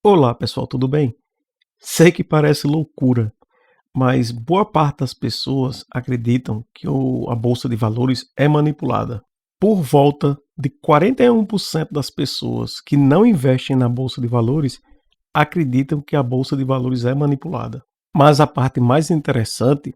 Olá pessoal, tudo bem? Sei que parece loucura, mas boa parte das pessoas acreditam que a bolsa de valores é manipulada. Por volta de 41% das pessoas que não investem na bolsa de valores acreditam que a bolsa de valores é manipulada. Mas a parte mais interessante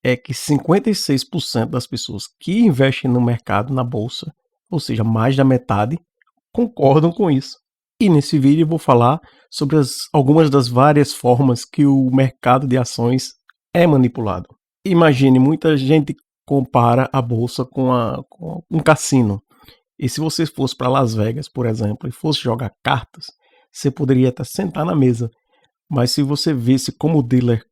é que 56% das pessoas que investem no mercado, na bolsa, ou seja, mais da metade, concordam com isso. E nesse vídeo eu vou falar sobre algumas das várias formas que o mercado de ações é manipulado. Imagine, muita gente compara a bolsa com um cassino. E se você fosse para Las Vegas, por exemplo, e fosse jogar cartas, você poderia até sentar na mesa. Mas se você visse como o dealer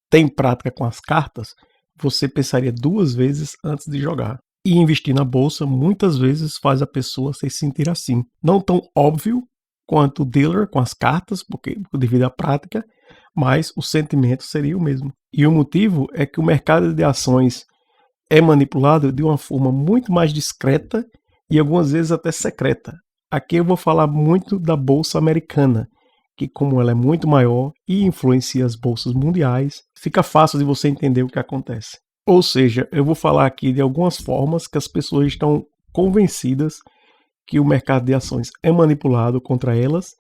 tem prática com as cartas, você pensaria duas vezes antes de jogar. E investir na bolsa muitas vezes faz a pessoa se sentir assim. Não tão óbvio quanto o dealer com as cartas, porque devido à prática, mas o sentimento seria o mesmo. E o motivo é que o mercado de ações é manipulado de uma forma muito mais discreta e algumas vezes até secreta. Aqui eu vou falar muito da bolsa americana, que como ela é muito maior e influencia as bolsas mundiais, fica fácil de você entender o que acontece. Ou seja, eu vou falar aqui de algumas formas que as pessoas estão convencidas que o mercado de ações é manipulado contra elas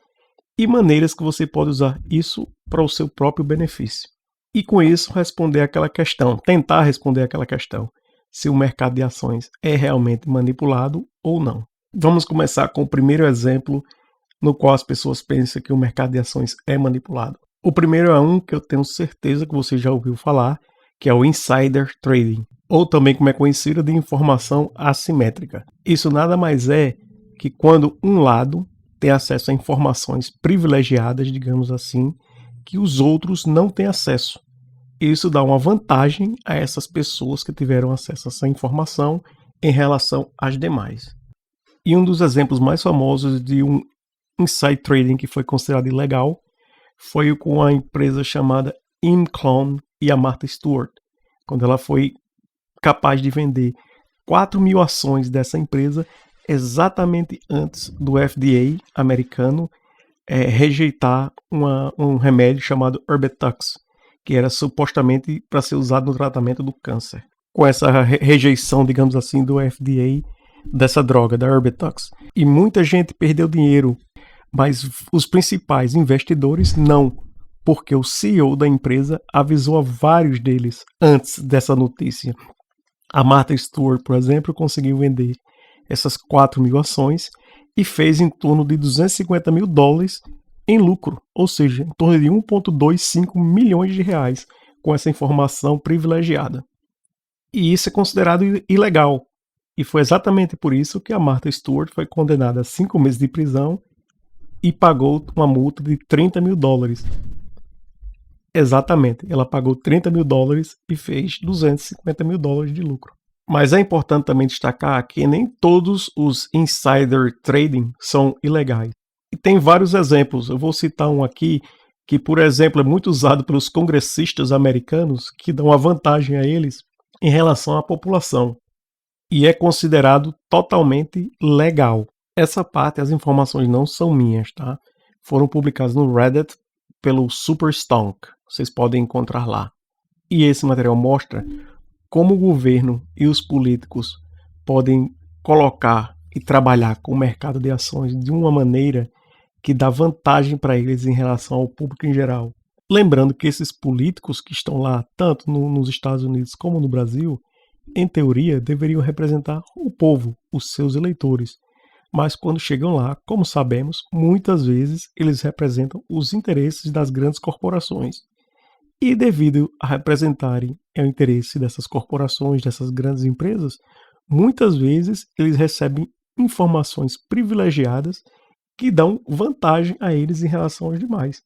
e maneiras que você pode usar isso para o seu próprio benefício. E com isso responder aquela questão, tentar responder aquela questão, se o mercado de ações é realmente manipulado ou não. Vamos começar com o primeiro exemplo no qual as pessoas pensam que o mercado de ações é manipulado. O primeiro é um que eu tenho certeza que você já ouviu falar, que é o insider trading, ou também como é conhecido de informação assimétrica. Isso nada mais é que quando um lado tem acesso a informações privilegiadas, digamos assim, que os outros não têm acesso. Isso dá uma vantagem a essas pessoas que tiveram acesso a essa informação em relação às demais. E um dos exemplos mais famosos de um inside trading que foi considerado ilegal foi com a empresa chamada ImClone e a Martha Stewart, quando ela foi capaz de vender 4.000 ações dessa empresa exatamente antes do FDA americano rejeitar um remédio chamado Erbitux, que era supostamente para ser usado no tratamento do câncer. Com essa rejeição, digamos assim, do FDA dessa droga, da Erbitux. E muita gente perdeu dinheiro, mas os principais investidores não, porque o CEO da empresa avisou a vários deles antes dessa notícia. A Martha Stewart, por exemplo, conseguiu vender essas 4.000 ações e fez em torno de 250 mil dólares em lucro, ou seja, em torno de 1,25 milhões de reais com essa informação privilegiada. E isso é considerado ilegal. E foi exatamente por isso que a Martha Stewart foi condenada a 5 meses de prisão e pagou uma multa de 30 mil dólares. Exatamente, ela pagou 30 mil dólares e fez 250 mil dólares de lucro. Mas é importante também destacar que nem todos os insider trading são ilegais. E tem vários exemplos, eu vou citar um aqui que, por exemplo, é muito usado pelos congressistas americanos que dão uma vantagem a eles em relação à população. E é considerado totalmente legal. Essa parte, as informações não são minhas, tá? Foram publicadas no Reddit pelo Superstonk. Vocês podem encontrar lá. E esse material mostra como o governo e os políticos podem colocar e trabalhar com o mercado de ações de uma maneira que dá vantagem para eles em relação ao público em geral. Lembrando que esses políticos que estão lá, tanto nos Estados Unidos como no Brasil, em teoria, deveriam representar o povo, os seus eleitores. Mas quando chegam lá, como sabemos, muitas vezes eles representam os interesses das grandes corporações. E devido a representarem o interesse dessas corporações, dessas grandes empresas, muitas vezes eles recebem informações privilegiadas que dão vantagem a eles em relação aos demais.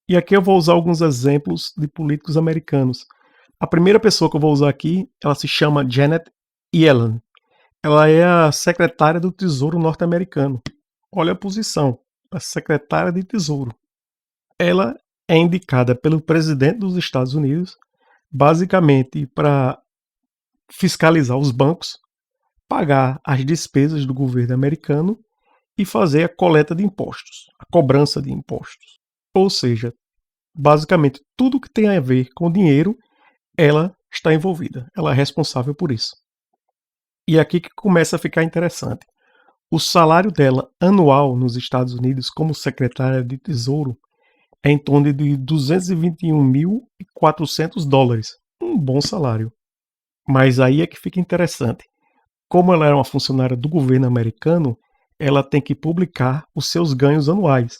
E aqui eu vou usar alguns exemplos de políticos americanos. A primeira pessoa que eu vou usar aqui, ela se chama Janet Yellen. Ela é a secretária do Tesouro norte-americano. Olha a posição, a secretária de Tesouro. Ela é indicada pelo presidente dos Estados Unidos, basicamente para fiscalizar os bancos, pagar as despesas do governo americano e fazer a coleta de impostos, a cobrança de impostos. Ou seja, basicamente tudo que tem a ver com dinheiro, ela está envolvida, ela é responsável por isso. E é aqui que começa a ficar interessante. O salário dela anual nos Estados Unidos como secretária de Tesouro é em torno de 221.400 dólares. Um bom salário. Mas aí é que fica interessante. Como ela era uma funcionária do governo americano, ela tem que publicar os seus ganhos anuais.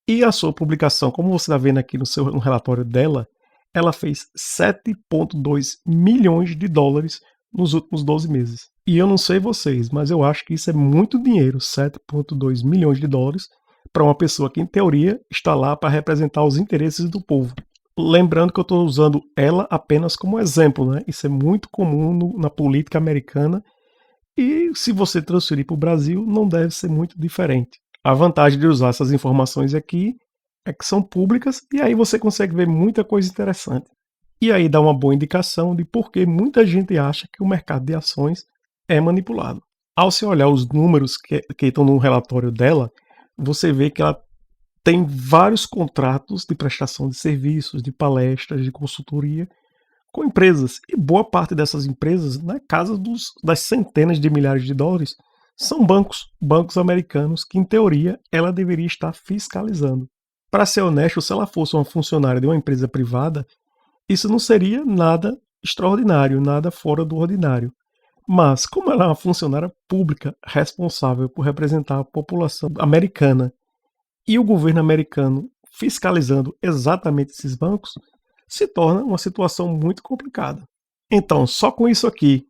E a sua publicação, como você está vendo aqui no relatório dela, ela fez 7,2 milhões de dólares nos últimos 12 meses. E eu não sei vocês, mas eu acho que isso é muito dinheiro, 7,2 milhões de dólares, para uma pessoa que, em teoria, está lá para representar os interesses do povo. Lembrando que eu estou usando ela apenas como exemplo, né? Isso é muito comum na política americana e se você transferir para o Brasil, não deve ser muito diferente. A vantagem de usar essas informações aqui é que são públicas e aí você consegue ver muita coisa interessante. E aí dá uma boa indicação de por que muita gente acha que o mercado de ações é manipulado. Ao se olhar os números que estão no relatório dela, você vê que ela tem vários contratos de prestação de serviços, de palestras, de consultoria com empresas. E boa parte dessas empresas, na casa das centenas de milhares de dólares, são bancos americanos que, em teoria, ela deveria estar fiscalizando. Para ser honesto, se ela fosse uma funcionária de uma empresa privada, isso não seria nada extraordinário, nada fora do ordinário. Mas, como ela é uma funcionária pública responsável por representar a população americana e o governo americano fiscalizando exatamente esses bancos, se torna uma situação muito complicada. Então, só com isso aqui,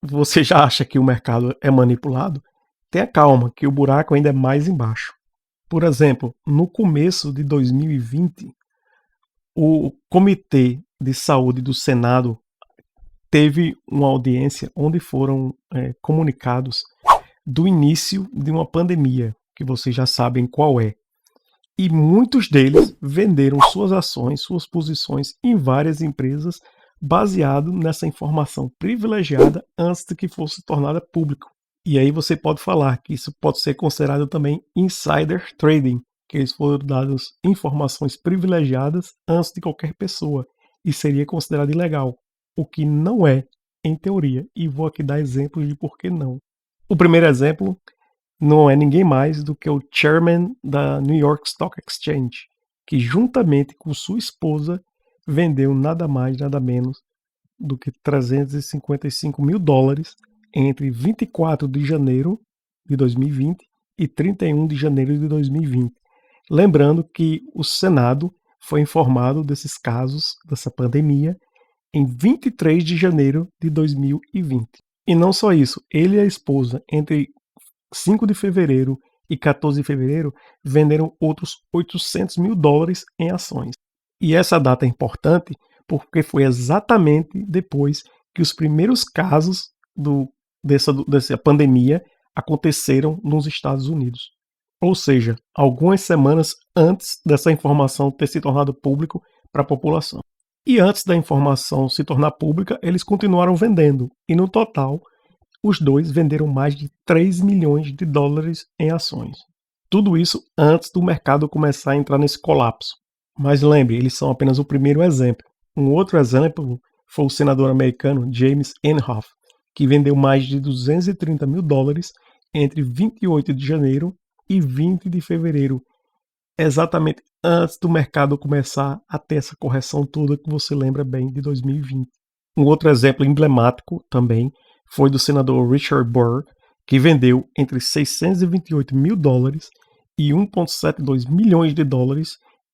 você já acha que o mercado é manipulado? Tenha calma, que o buraco ainda é mais embaixo. Por exemplo, no começo de 2020, o Comitê de Saúde do Senado teve uma audiência onde foram comunicados do início de uma pandemia, que vocês já sabem qual é. E muitos deles venderam suas ações, suas posições em várias empresas, baseado nessa informação privilegiada antes de que fosse tornada público. E aí você pode falar que isso pode ser considerado também insider trading, que eles foram dados informações privilegiadas antes de qualquer pessoa, e seria considerado ilegal, o que não é, em teoria, e vou aqui dar exemplos de por que não. O primeiro exemplo não é ninguém mais do que o chairman da New York Stock Exchange, que juntamente com sua esposa vendeu nada mais, nada menos do que 355 mil dólares entre 24 de janeiro de 2020 e 31 de janeiro de 2020. Lembrando que o Senado foi informado desses casos, dessa pandemia, em 23 de janeiro de 2020. E não só isso, ele e a esposa, entre 5 de fevereiro e 14 de fevereiro, venderam outros 800 mil dólares em ações. E essa data é importante porque foi exatamente depois que os primeiros casos dessa pandemia aconteceram nos Estados Unidos. Ou seja, algumas semanas antes dessa informação ter se tornado público para a população. E antes da informação se tornar pública, eles continuaram vendendo. E no total, os dois venderam mais de 3 milhões de dólares em ações. Tudo isso antes do mercado começar a entrar nesse colapso. Mas lembre, eles são apenas o primeiro exemplo. Um outro exemplo foi o senador americano James Inhofe, que vendeu mais de 230 mil dólares entre 28 de janeiro e 20 de fevereiro, exatamente antes do mercado começar a ter essa correção toda que você lembra bem de 2020. Um outro exemplo emblemático também foi do senador Richard Burr, que vendeu entre 628 mil dólares e 1,72 milhões de dólares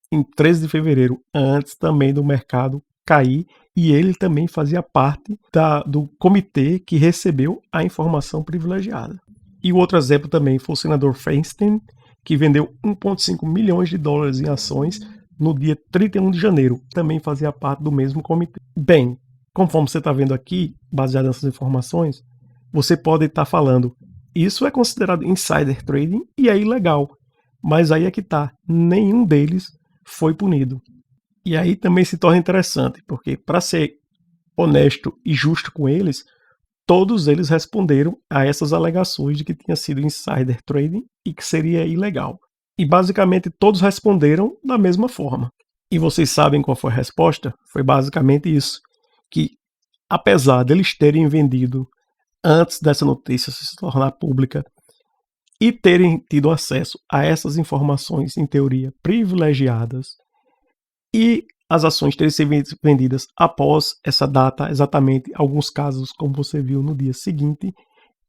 em 13 de fevereiro, antes também do mercado cair, e ele também fazia parte do comitê que recebeu a informação privilegiada. E o outro exemplo também foi o senador Feinstein, que vendeu 1,5 milhões de dólares em ações no dia 31 de janeiro, também fazia parte do mesmo comitê. Bem, conforme você está vendo aqui, baseado nessas informações, você pode estar falando, isso é considerado insider trading e é ilegal, mas aí é que está, nenhum deles foi punido. E aí também se torna interessante, porque para ser honesto e justo com eles, todos eles responderam a essas alegações de que tinha sido insider trading e que seria ilegal. E basicamente todos responderam da mesma forma. E vocês sabem qual foi a resposta? Foi basicamente isso, que apesar deles terem vendido antes dessa notícia se tornar pública e terem tido acesso a essas informações, em teoria, privilegiadas, e as ações terem sido vendidas após essa data, exatamente, alguns casos, como você viu no dia seguinte,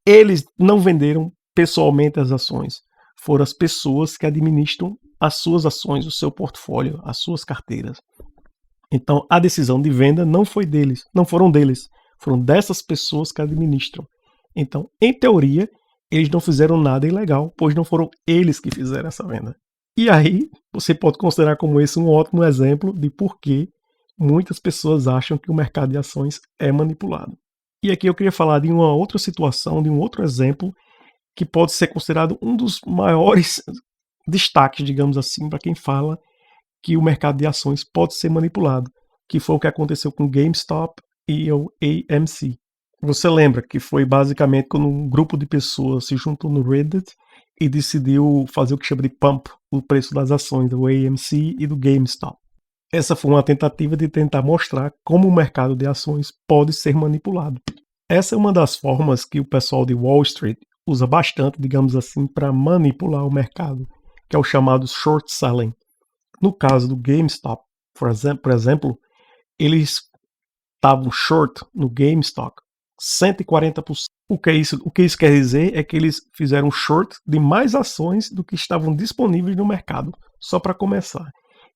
eles não venderam pessoalmente as ações. Foram as pessoas que administram as suas ações, o seu portfólio, as suas carteiras. Então, a decisão de venda não foi deles, não foram deles, foram dessas pessoas que administram. Então, em teoria, eles não fizeram nada ilegal, pois não foram eles que fizeram essa venda. E aí, você pode considerar como esse um ótimo exemplo de por que muitas pessoas acham que o mercado de ações é manipulado. E aqui eu queria falar de uma outra situação, de um outro exemplo, que pode ser considerado um dos maiores destaques, digamos assim, para quem fala que o mercado de ações pode ser manipulado, que foi o que aconteceu com GameStop e o AMC. Você lembra que foi basicamente quando um grupo de pessoas se juntou no Reddit e decidiu fazer o que chama de pump, o preço das ações do AMC e do GameStop. Essa foi uma tentativa de tentar mostrar como o mercado de ações pode ser manipulado. Essa é uma das formas que o pessoal de Wall Street usa bastante, digamos assim, para manipular o mercado, que é o chamado short selling. No caso do GameStop, por exemplo, eles estavam short no GameStop 140%. O que isso quer dizer é que eles fizeram short de mais ações do que estavam disponíveis no mercado, só para começar.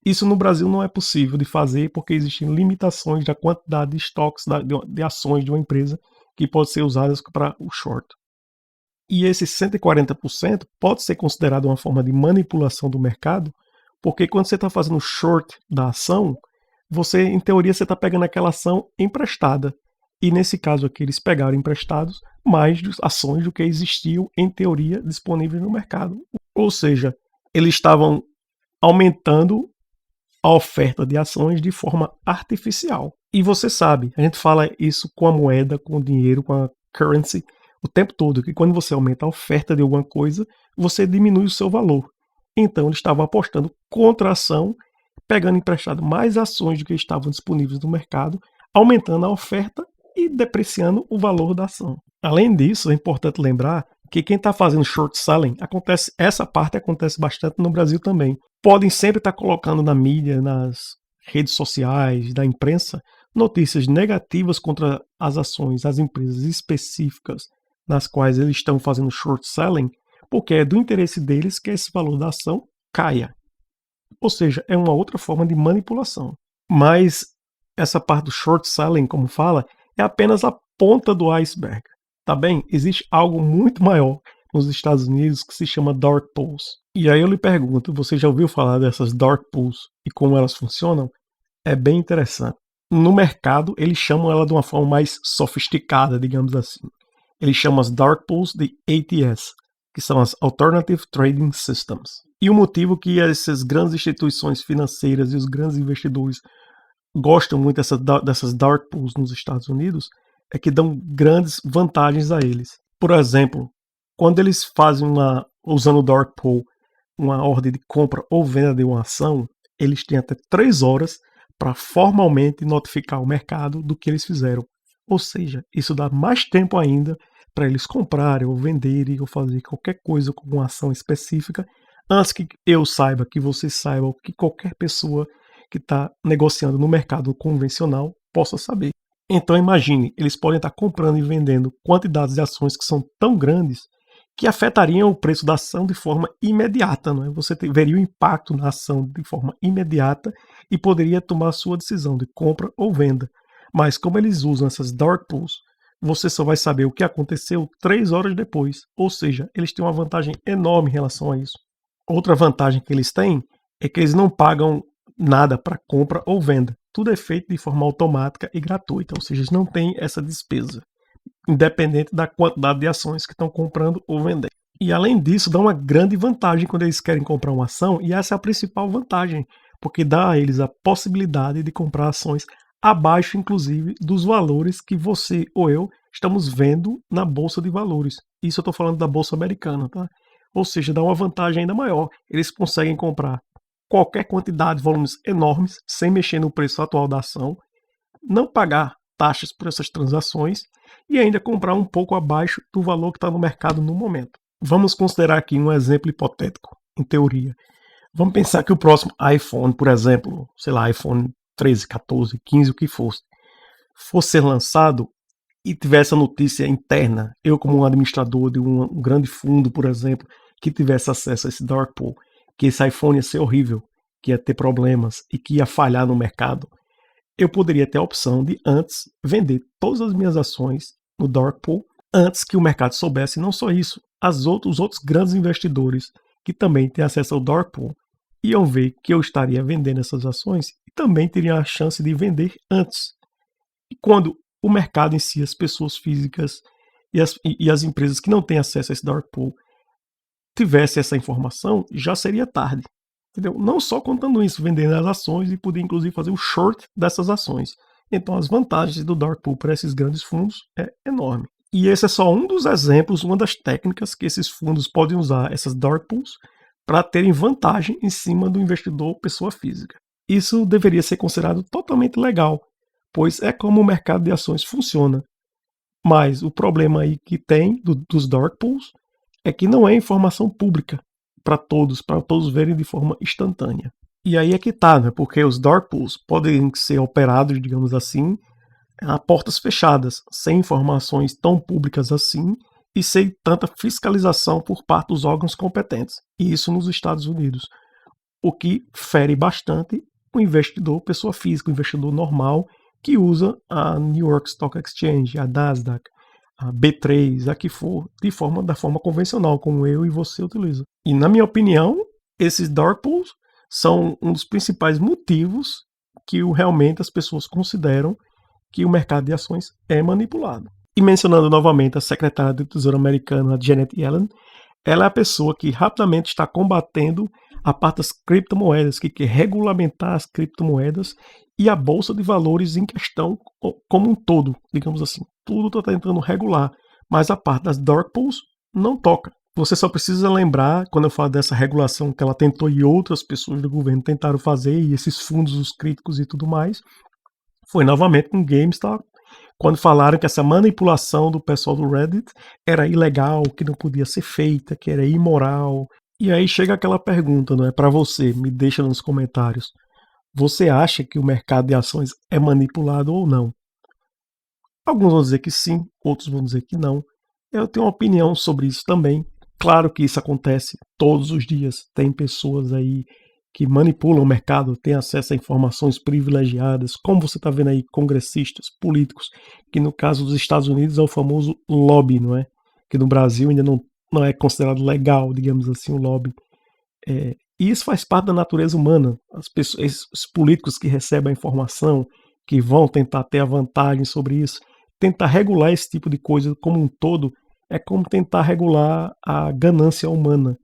Isso no Brasil não é possível de fazer porque existem limitações da quantidade de estoques de ações de uma empresa que pode ser usadas para o short. E esse 140% pode ser considerado uma forma de manipulação do mercado, porque quando você está fazendo short da ação, você, em teoria, você está pegando aquela ação emprestada. E nesse caso aqui, eles pegaram emprestados mais ações do que existiam, em teoria, disponíveis no mercado. Ou seja, eles estavam aumentando a oferta de ações de forma artificial. E você sabe, a gente fala isso com a moeda, com o dinheiro, com a currency, o tempo todo, que quando você aumenta a oferta de alguma coisa, você diminui o seu valor. Então eles estavam apostando contra a ação, pegando emprestado mais ações do que estavam disponíveis no mercado, aumentando a oferta e depreciando o valor da ação. Além disso, é importante lembrar que quem está fazendo short selling, essa parte acontece bastante no Brasil também. Podem sempre estar colocando na mídia, nas redes sociais, da imprensa, notícias negativas contra as ações, as empresas específicas nas quais eles estão fazendo short selling, porque é do interesse deles que esse valor da ação caia. Ou seja, é uma outra forma de manipulação. Mas essa parte do short selling, como fala, é apenas a ponta do iceberg. Tá bem? Existe algo muito maior nos Estados Unidos que se chama dark pools. E aí eu lhe pergunto, você já ouviu falar dessas dark pools e como elas funcionam? É bem interessante. No mercado, eles chamam ela de uma forma mais sofisticada, digamos assim. Eles chamam as dark pools de ATS, que são as Alternative Trading Systems. E o motivo que essas grandes instituições financeiras e os grandes investidores gostam muito dessas dark pools nos Estados Unidos é que dão grandes vantagens a eles. Por exemplo, quando eles fazem usando o dark pool, uma ordem de compra ou venda de uma ação, eles têm até 3 horas para formalmente notificar o mercado do que eles fizeram. Ou seja, isso dá mais tempo ainda para eles comprarem ou venderem ou fazer qualquer coisa com uma ação específica antes que eu saiba, que você saiba, ou que qualquer pessoa que está negociando no mercado convencional possa saber. Então imagine, eles podem estar comprando e vendendo quantidades de ações que são tão grandes que afetariam o preço da ação de forma imediata. Não é? Você veria o impacto na ação de forma imediata e poderia tomar a sua decisão de compra ou venda. Mas como eles usam essas dark pools, você só vai saber o que aconteceu 3 horas depois. Ou seja, eles têm uma vantagem enorme em relação a isso. Outra vantagem que eles têm é que eles não pagam nada para compra ou venda. Tudo é feito de forma automática e gratuita, ou seja, eles não têm essa despesa, independente da quantidade de ações que estão comprando ou vendendo. E além disso, dá uma grande vantagem quando eles querem comprar uma ação, e essa é a principal vantagem, porque dá a eles a possibilidade de comprar ações abaixo, inclusive, dos valores que você ou eu estamos vendo na bolsa de valores. Isso eu estou falando da bolsa americana, tá? Ou seja, dá uma vantagem ainda maior. Eles conseguem comprar qualquer quantidade, volumes enormes, sem mexer no preço atual da ação, não pagar taxas por essas transações e ainda comprar um pouco abaixo do valor que está no mercado no momento. Vamos considerar aqui um exemplo hipotético, em teoria. Vamos pensar que o próximo iPhone, por exemplo, sei lá, iPhone 13, 14, 15, o que fosse ser lançado e tivesse a notícia interna, eu como um administrador de um grande fundo, por exemplo, que tivesse acesso a esse dark pool, que esse iPhone ia ser horrível, que ia ter problemas e que ia falhar no mercado, eu poderia ter a opção de antes vender todas as minhas ações no dark pool, antes que o mercado soubesse. Não só isso, os outros grandes investidores que também têm acesso ao dark pool iam ver que eu estaria vendendo essas ações e também teriam a chance de vender antes. E quando o mercado em si, as pessoas físicas e as empresas que não têm acesso a esse dark pool tivesse essa informação, já seria tarde. Entendeu? Não só contando isso, vendendo as ações e poder inclusive fazer o short dessas ações. Então as vantagens do dark pool para esses grandes fundos é enorme. E esse é só um dos exemplos, uma das técnicas que esses fundos podem usar, essas dark pools, para terem vantagem em cima do investidor pessoa física. Isso deveria ser considerado totalmente legal, pois é como o mercado de ações funciona. Mas o problema aí que tem dos dark pools é que não é informação pública para todos verem de forma instantânea. E aí é que tá, né? Porque os dark pools podem ser operados, digamos assim, a portas fechadas, sem informações tão públicas assim e sem tanta fiscalização por parte dos órgãos competentes. E isso nos Estados Unidos, o que fere bastante o investidor, pessoa física, o investidor normal que usa a New York Stock Exchange, a Nasdaq, a B3, a que for, da forma convencional, como eu e você utiliza. E na minha opinião, esses dark pools são um dos principais motivos que realmente as pessoas consideram que o mercado de ações é manipulado. E mencionando novamente a secretária do Tesouro americana, a Janet Yellen, ela é a pessoa que rapidamente está combatendo a parte das criptomoedas, que quer regulamentar as criptomoedas e a bolsa de valores em questão como um todo, digamos assim. Tudo está tentando regular, mas a parte das dark pools não toca. Você só precisa lembrar, quando eu falo dessa regulação que ela tentou e outras pessoas do governo tentaram fazer, e esses fundos, os críticos e tudo mais, foi novamente com GameStop, quando falaram que essa manipulação do pessoal do Reddit era ilegal, que não podia ser feita, que era imoral. E aí chega aquela pergunta, não é, para você, me deixa nos comentários. Você acha que o mercado de ações é manipulado ou não? Alguns vão dizer que sim, outros vão dizer que não. Eu tenho uma opinião sobre isso também. Claro que isso acontece todos os dias. Tem pessoas aí que manipulam o mercado, têm acesso a informações privilegiadas, como você está vendo aí, congressistas, políticos, que no caso dos Estados Unidos é o famoso lobby, não é? Que no Brasil ainda não é considerado legal, digamos assim, o lobby. E isso faz parte da natureza humana. As pessoas, os políticos que recebem a informação, que vão tentar ter a vantagem sobre isso, tentar regular esse tipo de coisa como um todo, é como tentar regular a ganância humana.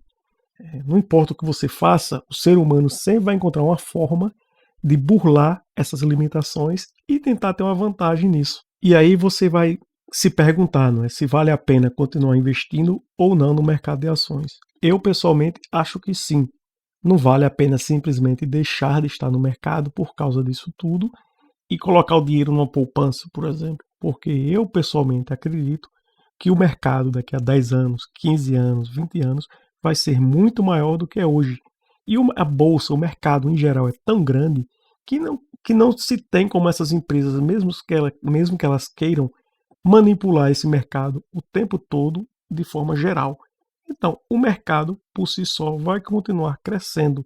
Não importa o que você faça, o ser humano sempre vai encontrar uma forma de burlar essas limitações e tentar ter uma vantagem nisso. E aí você vai se perguntar, não é, se vale a pena continuar investindo ou não no mercado de ações. Eu, pessoalmente, acho que sim. Não vale a pena simplesmente deixar de estar no mercado por causa disso tudo e colocar o dinheiro numa poupança, por exemplo. Porque eu, pessoalmente, acredito que o mercado daqui a 10 anos, 15 anos, 20 anos vai ser muito maior do que é hoje. E a bolsa, o mercado em geral é tão grande que não se tem como essas empresas, mesmo que elas queiram, manipular esse mercado o tempo todo de forma geral. Então, o mercado por si só vai continuar crescendo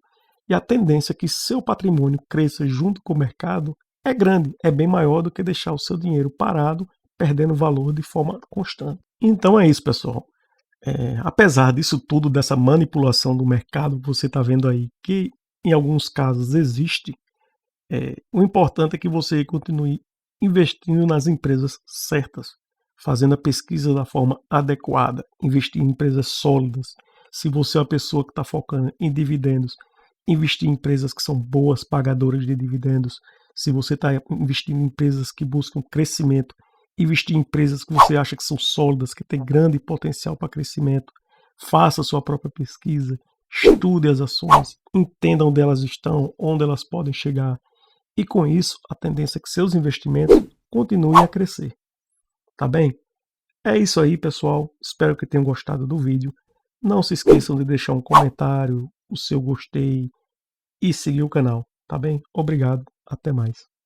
e a tendência é que seu patrimônio cresça junto com o mercado é grande, é bem maior do que deixar o seu dinheiro parado, perdendo valor de forma constante. Então é isso, pessoal. Apesar disso tudo, dessa manipulação do mercado, você está vendo aí que em alguns casos existe, o importante é que você continue investindo nas empresas certas, fazendo a pesquisa da forma adequada, investir em empresas sólidas. Se você é uma pessoa que está focando em dividendos, investir em empresas que são boas pagadoras de dividendos. Se você está investindo em empresas que buscam crescimento, investir em empresas que você acha que são sólidas, que têm grande potencial para crescimento, faça sua própria pesquisa, estude as ações, entenda onde elas estão, onde elas podem chegar, e com isso a tendência é que seus investimentos continuem a crescer. Tá bem? É isso aí, pessoal. Espero que tenham gostado do vídeo. Não se esqueçam de deixar um comentário, o seu gostei e seguir o canal, tá bem? Obrigado, até mais.